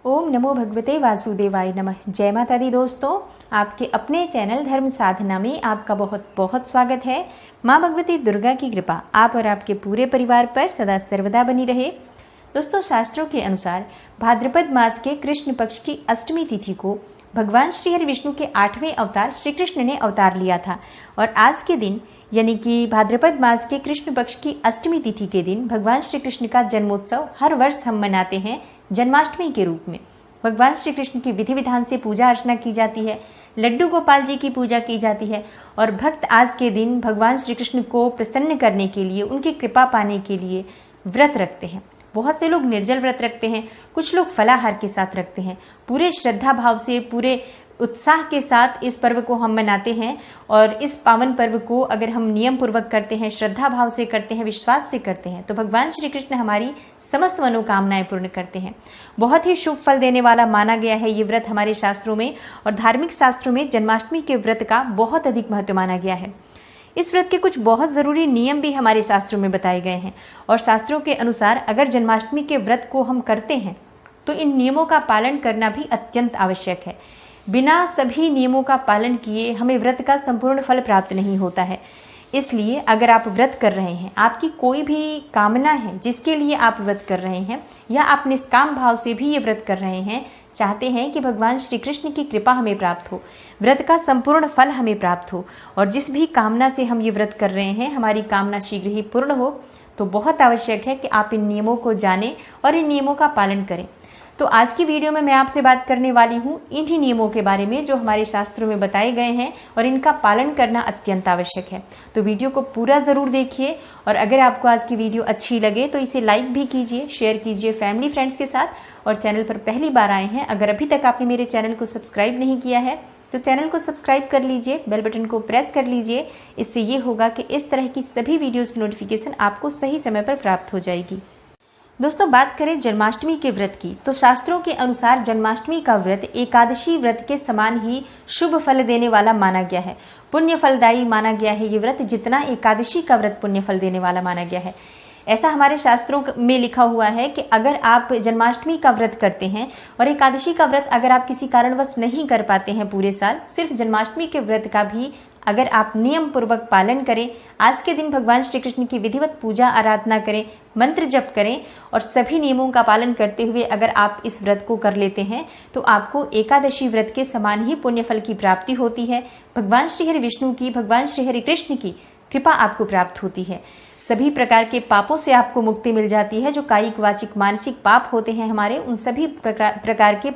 ओम नमो भगवते वासुदेवाय नमः। जय माता दी दोस्तों, आपके अपने चैनल धर्म साधना में आपका बहुत बहुत स्वागत है। माँ भगवती दुर्गा की कृपा आप और आपके पूरे परिवार पर सदा सर्वदा बनी रहे। दोस्तों, शास्त्रों के अनुसार भाद्रपद मास के कृष्ण पक्ष की अष्टमी तिथि को भगवान श्री हरि विष्णु के 8वें अवतार श्री कृष्ण ने अवतार लिया था और आज के दिन यानी कि भाद्रपद मास के कृष्ण पक्ष की अष्टमी तिथि के दिन भगवान श्री कृष्ण का जन्मोत्सव हर वर्ष हम मनाते हैं जन्माष्टमी के रूप में। भगवान श्री कृष्ण की विधि विधान से पूजा अर्चना की जाती है, लड्डू गोपाल जी की पूजा की जाती है और भक्त आज के दिन भगवान श्री कृष्ण को प्रसन्न करने के लिए, उनकी कृपा पाने के लिए व्रत रखते हैं। बहुत से लोग निर्जल व्रत रखते हैं, कुछ लोग फलाहार के साथ रखते हैं। पूरे श्रद्धा भाव से, पूरे उत्साह के साथ इस पर्व को हम मनाते हैं और इस पावन पर्व को अगर हम नियम पूर्वक करते हैं, श्रद्धा भाव से करते हैं, विश्वास से करते हैं तो भगवान श्री कृष्ण हमारी समस्त मनोकामनाएं पूर्ण करते हैं। बहुत ही शुभ फल देने वाला माना गया है ये व्रत हमारे शास्त्रों में और धार्मिक शास्त्रों में जन्माष्टमी के व्रत का बहुत अधिक महत्व माना गया है। इस व्रत के कुछ बहुत जरूरी नियम भी हमारे शास्त्रों में बताए गए हैं और शास्त्रों के अनुसार अगर जन्माष्टमी के व्रत को हम करते हैं तो इन नियमों का पालन करना भी अत्यंत आवश्यक है। बिना सभी नियमों का पालन किए हमें व्रत का संपूर्ण फल प्राप्त नहीं होता है। इसलिए अगर आप व्रत कर रहे हैं, आपकी कोई भी कामना है जिसके लिए आप व्रत कर रहे हैं या आप निष्काम भाव से भी ये व्रत कर रहे हैं, चाहते हैं कि भगवान श्री कृष्ण की कृपा हमें प्राप्त हो, व्रत का संपूर्ण फल हमें प्राप्त हो और जिस भी कामना से हम ये व्रत कर रहे हैं हमारी कामना शीघ्र ही पूर्ण हो, तो बहुत आवश्यक है कि आप इन नियमों को जानें और इन नियमों का पालन करें। तो आज की वीडियो में मैं आपसे बात करने वाली हूँ इन्हीं नियमों के बारे में जो हमारे शास्त्रों में बताए गए हैं और इनका पालन करना अत्यंत आवश्यक है। तो वीडियो को पूरा जरूर देखिए और अगर आपको आज की वीडियो अच्छी लगे तो इसे लाइक भी कीजिए, शेयर कीजिए फैमिली फ्रेंड्स के साथ और चैनल पर पहली बार आए हैं, अगर अभी तक आपने मेरे चैनल को सब्सक्राइब नहीं किया है तो चैनल को सब्सक्राइब कर लीजिए, बेल बटन को प्रेस कर लीजिए। इससे ये होगा कि इस तरह की सभी वीडियोज़ की नोटिफिकेशन आपको सही समय पर प्राप्त हो जाएगी। दोस्तों, बात करें जन्माष्टमी के व्रत की तो शास्त्रों के अनुसार जन्माष्टमी का व्रत एकादशी व्रत के समान ही शुभ फल देने वाला माना गया है, पुण्य फलदायी माना गया है ये व्रत, जितना एकादशी का व्रत पुण्य फल देने वाला माना गया है। ऐसा हमारे शास्त्रों में लिखा हुआ है कि अगर आप जन्माष्टमी का व्रत करते हैं और एकादशी का व्रत अगर आप किसी कारणवश नहीं कर पाते हैं पूरे साल, सिर्फ जन्माष्टमी के व्रत का भी अगर आप नियम पूर्वक पालन करें, आज के दिन भगवान श्री कृष्ण की विधिवत पूजा आराधना करें, मंत्र जप करें और सभी नियमों का पालन करते हुए अगर आप इस व्रत को कर लेते हैं तो आपको एकादशी व्रत के समान ही पुण्य फल की प्राप्ति होती है। भगवान श्री हरि विष्णु की, भगवान श्री हरि कृष्ण की कृपा आपको प्राप्त होती है। सभी प्रकार के पापों से आपको मुक्ति मिल जाती है। जो कायिक, वाचिक, मानसिक पाप होते हैं हमारे, उन सभी प्रकार के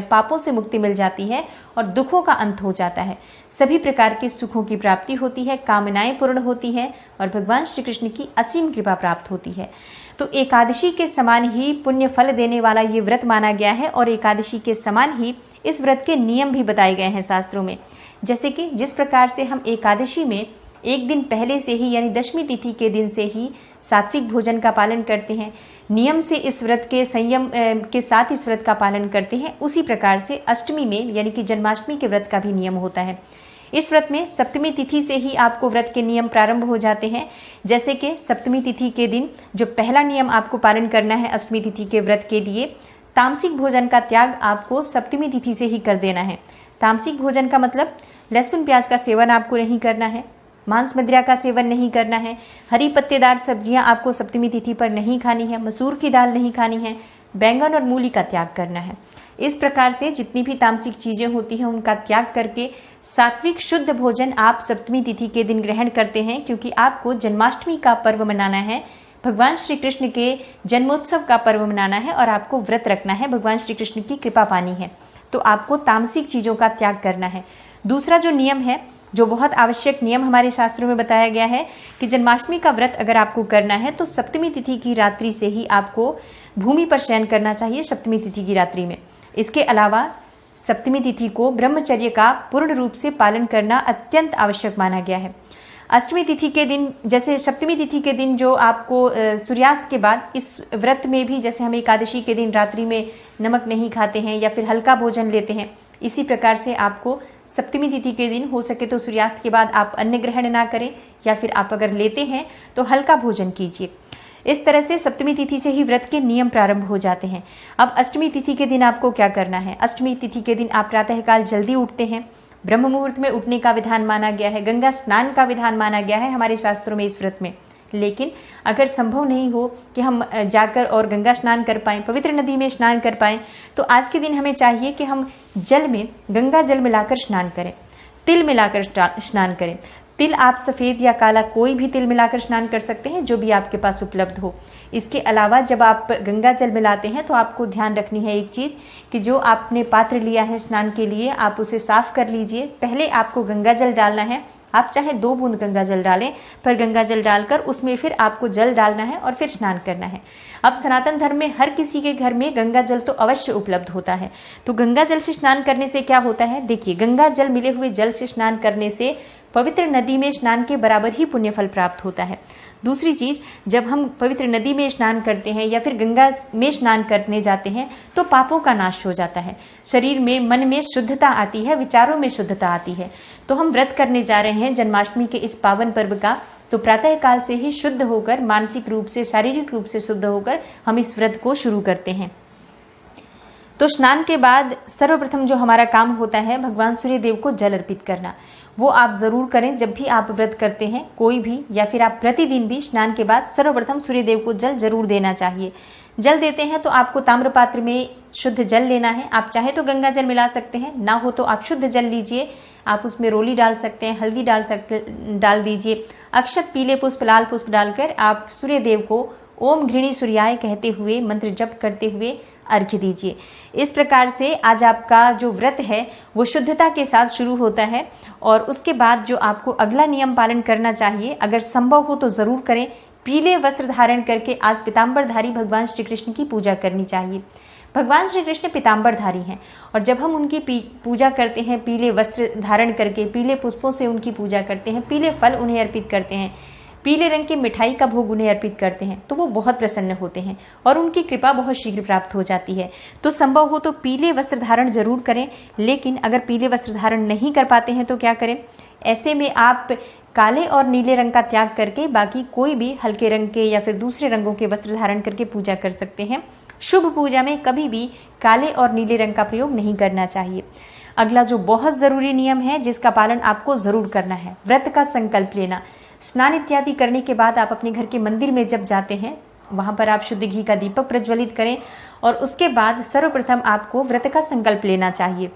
पापों से मुक्ति मिल जाती है और दुखों का अंत हो जाता है। सभी प्रकार के सुखों की प्राप्ति होती है, कामनाएं पूर्ण होती है और भगवान श्री कृष्ण की असीम कृपा प्राप्त होती है। तो एकादशी के समान ही पुण्य फल देने वाला ये व्रत माना गया है और एकादशी के समान ही इस व्रत के नियम भी बताए गए हैं शास्त्रों में। जैसे कि जिस प्रकार से हम एकादशी में एक दिन पहले से ही यानी दशमी तिथि के दिन से ही सात्विक भोजन का पालन करते हैं, नियम से इस व्रत के संयम के साथ इस व्रत का पालन करते हैं, उसी प्रकार से अष्टमी में यानी कि जन्माष्टमी के व्रत का भी नियम होता है। इस व्रत में सप्तमी तिथि से ही आपको व्रत के नियम प्रारंभ हो जाते हैं। जैसे कि सप्तमी तिथि के दिन जो पहला नियम आपको पालन करना है अष्टमी तिथि के व्रत के लिए, तामसिक भोजन का त्याग आपको सप्तमी तिथि से ही कर देना है। तामसिक भोजन का मतलब लहसुन प्याज का सेवन आपको नहीं करना है, मांस मदिरा का सेवन नहीं करना है, हरी पत्तेदार सब्जियां आपको सप्तमी तिथि पर नहीं खानी है, मसूर की दाल नहीं खानी है, बैंगन और मूली का त्याग करना है। इस प्रकार से जितनी भी तामसिक चीजें होती हैं उनका त्याग करके सात्विक शुद्ध भोजन आप सप्तमी तिथि के दिन ग्रहण करते हैं, क्योंकि आपको जन्माष्टमी का पर्व मनाना है, भगवान श्री कृष्ण के जन्मोत्सव का पर्व मनाना है और आपको व्रत रखना है, भगवान श्री कृष्ण की कृपा पानी है, तो आपको तामसिक चीजों का त्याग करना है। दूसरा जो नियम है, जो बहुत आवश्यक नियम हमारे शास्त्रों में बताया गया है कि जन्माष्टमी का व्रत अगर आपको करना है तो सप्तमी तिथि की रात्रि से ही आपको भूमि पर शयन करना चाहिए, सप्तमी तिथि की रात्रि में। इसके अलावा सप्तमी तिथि को ब्रह्मचर्य का पूर्ण रूप से पालन करना अत्यंत आवश्यक माना गया है। अष्टमी तिथि के दिन, जैसे सप्तमी तिथि के दिन जो आपको सूर्यास्त के बाद, इस व्रत में भी जैसे हम एकादशी के दिन रात्रि में नमक नहीं खाते हैं या फिर हल्का भोजन लेते हैं, इसी प्रकार से आपको सप्तमी तिथि के दिन हो सके तो सूर्यास्त के बाद आप अन्न ग्रहण ना करें या फिर आप अगर लेते हैं तो हल्का भोजन कीजिए। इस तरह से सप्तमी तिथि से ही व्रत के नियम प्रारंभ हो जाते हैं। अब अष्टमी तिथि के दिन आपको क्या करना है? अष्टमी तिथि के दिन आप प्रातःकाल जल्दी उठते हैं। ब्रह्म मुहूर्त में उठने का विधान माना गया है, गंगा स्नान का विधान माना गया है हमारे शास्त्रों में इस व्रत में। लेकिन अगर संभव नहीं हो कि हम जाकर और गंगा स्नान कर पाएं, पवित्र नदी में स्नान कर पाएं, तो आज के दिन हमें चाहिए कि हम जल में गंगा जल मिलाकर स्नान करें, तिल मिलाकर स्नान करें। तिल आप सफ़ेद या काला कोई भी तिल मिलाकर स्नान कर सकते हैं, जो भी आपके पास उपलब्ध हो। इसके अलावा जब आप गंगा जल मिलाते हैं तो आपको ध्यान रखनी है एक चीज़ कि जो आपने पात्र लिया है स्नान के लिए, आप उसे साफ कर लीजिए। पहले आपको गंगा जल डालना है। आप चाहे 2 बूंद गंगा जल डालें, पर गंगा जल डालकर उसमें फिर आपको जल डालना है और फिर स्नान करना है। अब सनातन धर्म में हर किसी के घर में गंगा जल तो अवश्य उपलब्ध होता है। तो गंगा जल से स्नान करने से क्या होता है? देखिए, गंगा जल मिले हुए जल से स्नान करने से पवित्र नदी में स्नान के बराबर ही पुण्य फल प्राप्त होता है। दूसरी चीज, जब हम पवित्र नदी में स्नान करते हैं या फिर गंगा में स्नान करने जाते हैं तो पापों का नाश हो जाता है, शरीर में, मन में शुद्धता आती है, विचारों में शुद्धता आती है। तो हम व्रत करने जा रहे हैं जन्माष्टमी के इस पावन पर्व का, तो प्रातः काल से ही शुद्ध होकर, मानसिक रूप से, शारीरिक रूप से शुद्ध होकर हम इस व्रत को शुरू करते हैं। तो स्नान के बाद सर्वप्रथम जो हमारा काम होता है भगवान सूर्य देव को जल अर्पित करना। वो आप जरूर करें जब भी आप व्रत करते हैं, कोई भी, या फिर आप प्रतिदिन भी स्नान के बाद सर्वप्रथम सूर्य देव को जल जरूर देना चाहिए। जल देते हैं तो आपको ताम्र पात्र में शुद्ध जल लेना है। आप चाहे तो गंगा जल मिला सकते हैं, ना हो तो आप शुद्ध जल लीजिए। आप उसमें रोली डाल सकते हैं, हल्दी डाल दीजिए, अक्षत, पीले पुष्प, लाल पुष्प डालकर आप सूर्य देव को ओम घृणी सूर्याय कहते हुए, मंत्र जप करते हुए अर्घ्य दीजिए। इस प्रकार से आज आपका जो व्रत है वो शुद्धता के साथ शुरू होता है। और उसके बाद जो आपको अगला नियम पालन करना चाहिए, अगर संभव हो तो जरूर करें, पीले वस्त्र धारण करके आज पीताम्बरधारी भगवान श्री कृष्ण की पूजा करनी चाहिए। भगवान श्री कृष्ण पीताम्बरधारी हैं और जब हम उनकी पूजा करते हैं, पीले वस्त्र धारण करके, पीले पुष्पों से उनकी पूजा करते हैं, पीले फल उन्हें अर्पित करते हैं, पीले रंग की मिठाई का भोग उन्हें अर्पित करते हैं, तो वो बहुत प्रसन्न होते हैं और उनकी कृपा बहुत शीघ्र प्राप्त हो जाती है। तो संभव हो तो पीले वस्त्र धारण जरूर करें। लेकिन अगर पीले वस्त्र धारण नहीं कर पाते हैं तो क्या करें? ऐसे में आप काले और नीले रंग का त्याग करके बाकी कोई भी हल्के रंग के या फिर दूसरे रंगों के वस्त्र धारण करके पूजा कर सकते हैं। शुभ पूजा में कभी भी काले और नीले रंग का प्रयोग नहीं करना चाहिए। अगला जो बहुत जरूरी नियम है जिसका पालन आपको जरूर करना है, व्रत का संकल्प लेना। स्नान इत्यादि करने के बाद आप अपने घर के मंदिर में जब जाते हैं, वहां पर आप शुद्ध घी का दीपक प्रज्वलित करें और उसके बाद सर्वप्रथम आपको व्रत का संकल्प लेना चाहिए।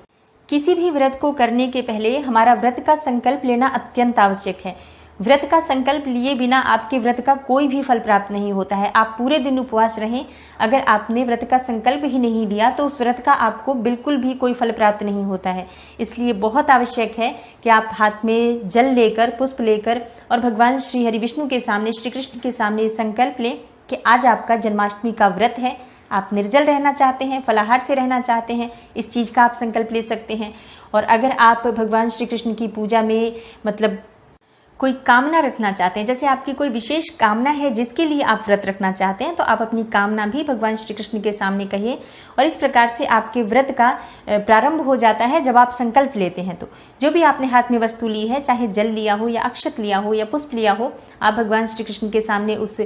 किसी भी व्रत को करने के पहले हमारा व्रत का संकल्प लेना अत्यंत आवश्यक है। व्रत का संकल्प लिए बिना आपके व्रत का कोई भी फल प्राप्त नहीं होता है। आप पूरे दिन उपवास रहें, अगर आपने व्रत का संकल्प ही नहीं लिया तो उस व्रत का आपको बिल्कुल भी कोई फल प्राप्त नहीं होता है। इसलिए बहुत आवश्यक है कि आप हाथ में जल लेकर, पुष्प लेकर और भगवान श्री हरि विष्णु के सामने, श्री कृष्ण के सामने ये संकल्प लें कि आज आपका जन्माष्टमी का व्रत है, आप निर्जल रहना चाहते हैं, फलाहार से रहना चाहते हैं, इस चीज़ का आप संकल्प ले सकते हैं। और अगर आप भगवान श्री कृष्ण की पूजा में मतलब कोई कामना रखना चाहते हैं, जैसे आपकी कोई विशेष कामना है जिसके लिए आप व्रत रखना चाहते हैं, तो आप अपनी कामना भी भगवान श्री कृष्ण के सामने कहिए और इस प्रकार से आपके व्रत का प्रारंभ हो जाता है। जब आप संकल्प लेते हैं तो जो भी आपने हाथ में वस्तु ली है, चाहे जल लिया हो या अक्षत लिया हो या पुष्प लिया हो, आप भगवान श्री कृष्ण के सामने उस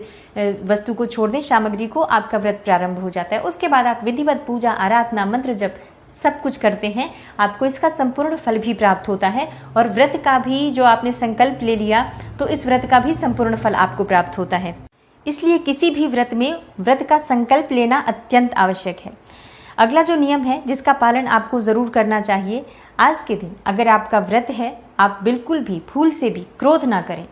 वस्तु को छोड़ दें, सामग्री को, आपका व्रत प्रारंभ हो जाता है। उसके बाद आप विधिवत पूजा, आराधना, मंत्र जप सब कुछ करते हैं, आपको इसका संपूर्ण फल भी प्राप्त होता है और व्रत का भी जो आपने संकल्प ले लिया तो इस व्रत का भी संपूर्ण फल आपको प्राप्त होता है। इसलिए किसी भी व्रत में व्रत का संकल्प लेना अत्यंत आवश्यक है। अगला जो नियम है जिसका पालन आपको जरूर करना चाहिए, आज के दिन अगर आपका व्रत है, आप बिल्कुल भी भूल से भी क्रोध ना करें।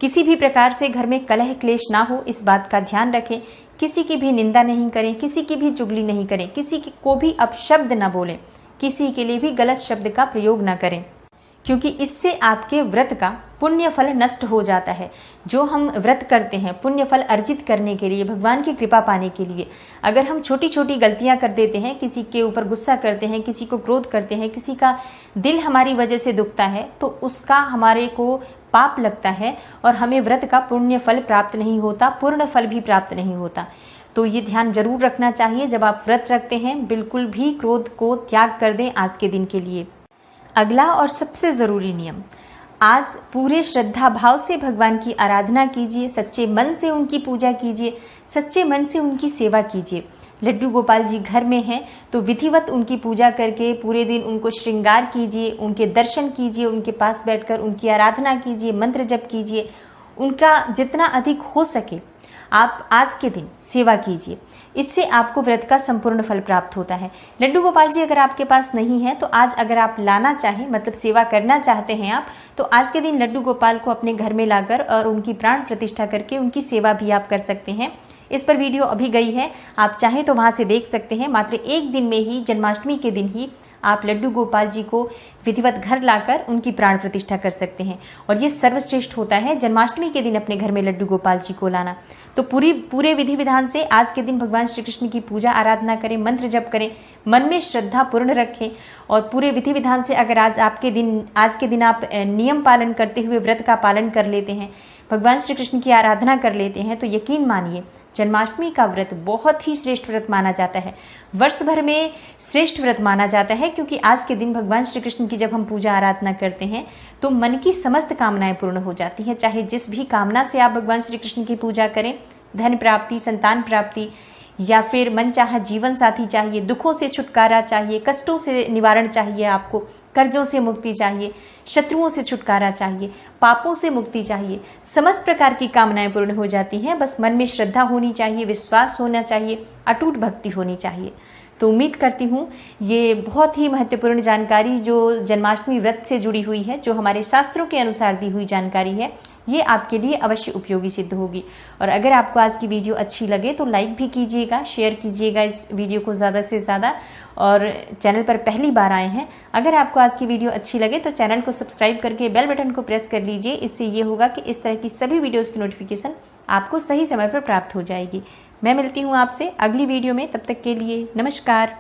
किसी भी प्रकार से घर में कलह क्लेश ना हो, इस बात का ध्यान रखें। किसी की भी निंदा नहीं करें, किसी की भी चुगली नहीं करें, किसी को भी अपशब्द ना बोलें, किसी के लिए भी गलत शब्द का प्रयोग ना करें, क्योंकि इससे आपके व्रत का पुण्य फल नष्ट हो जाता है। जो हम व्रत करते हैं पुण्य फल अर्जित करने के लिए, भगवान की कृपा पाने के लिए, अगर हम छोटी छोटी गलतियां कर देते हैं, किसी के ऊपर गुस्सा करते हैं, किसी को क्रोध करते हैं, किसी का दिल हमारी वजह से दुखता है, तो उसका हमारे को पाप लगता है और हमें व्रत का पुण्य फल प्राप्त नहीं होता, पूर्ण फल भी प्राप्त नहीं होता। तो ये ध्यान जरूर रखना चाहिए। जब आप व्रत रखते हैं बिल्कुल भी क्रोध को त्याग कर दें आज के दिन के लिए। अगला और सबसे जरूरी नियम, आज पूरे श्रद्धा भाव से भगवान की आराधना कीजिए, सच्चे मन से उनकी पूजा कीजिए, सच्चे मन से उनकी सेवा कीजिए। लड्डू गोपाल जी घर में हैं तो विधिवत उनकी पूजा करके पूरे दिन उनको श्रृंगार कीजिए, उनके दर्शन कीजिए, उनके पास बैठकर उनकी आराधना कीजिए, मंत्र जप कीजिए, उनका जितना अधिक हो सके आप आज के दिन सेवा कीजिए। इससे आपको व्रत का संपूर्ण फल प्राप्त होता है। लड्डू गोपाल जी अगर आपके पास नहीं है तो आज अगर आप लाना चाहें, मतलब सेवा करना चाहते हैं आप, तो आज के दिन लड्डू गोपाल को अपने घर में लाकर और उनकी प्राण प्रतिष्ठा करके उनकी सेवा भी आप कर सकते हैं। इस पर वीडियो अभी गई है, आप चाहें तो वहां से देख सकते हैं। मात्र एक दिन में ही, जन्माष्टमी के दिन ही आप लड्डू गोपाल जी को विधिवत घर लाकर उनकी प्राण प्रतिष्ठा कर सकते हैं और ये सर्वश्रेष्ठ होता है जन्माष्टमी के दिन अपने घर में लड्डू गोपाल जी को लाना। तो पूरे विधि विधान से आज के दिन भगवान श्री कृष्ण की पूजा आराधना करें, मंत्र जप करें, मन में श्रद्धा पूर्ण रखें और पूरे विधि विधान से अगर आज के दिन आप नियम पालन करते हुए व्रत का पालन कर लेते हैं, भगवान श्री कृष्ण की आराधना कर लेते हैं, तो यकीन मानिए जन्माष्टमी का व्रत बहुत ही श्रेष्ठ व्रत माना जाता है, वर्ष भर में श्रेष्ठ व्रत माना जाता है। क्योंकि आज के दिन भगवान श्री कृष्ण की जब हम पूजा आराधना करते हैं तो मन की समस्त कामनाएं पूर्ण हो जाती हैं। चाहे जिस भी कामना से आप भगवान श्री कृष्ण की पूजा करें, धन प्राप्ति, संतान प्राप्ति, या फिर मनचाहा जीवन साथी चाहिए, दुखों से छुटकारा चाहिए, कष्टों से निवारण चाहिए, आपको कर्जों से मुक्ति चाहिए, शत्रुओं से छुटकारा चाहिए, पापों से मुक्ति चाहिए, समस्त प्रकार की कामनाएं पूर्ण हो जाती हैं। बस मन में श्रद्धा होनी चाहिए, विश्वास होना चाहिए, अटूट भक्ति होनी चाहिए। तो उम्मीद करती हूँ ये बहुत ही महत्वपूर्ण जानकारी जो जन्माष्टमी व्रत से जुड़ी हुई है, जो हमारे शास्त्रों के अनुसार दी हुई जानकारी है, ये आपके लिए अवश्य उपयोगी सिद्ध होगी। और अगर आपको आज की वीडियो अच्छी लगे तो लाइक भी कीजिएगा, शेयर कीजिएगा इस वीडियो को ज़्यादा से ज़्यादा। और चैनल पर पहली बार आए हैं, अगर आपको आज की वीडियो अच्छी लगे तो चैनल को सब्सक्राइब करके बेल बटन को प्रेस कर लीजिए। इससे ये होगा कि इस तरह की सभी वीडियोज़ की नोटिफिकेशन आपको सही समय पर प्राप्त हो जाएगी। मैं मिलती हूँ आपसे अगली वीडियो में, तब तक के लिए नमस्कार।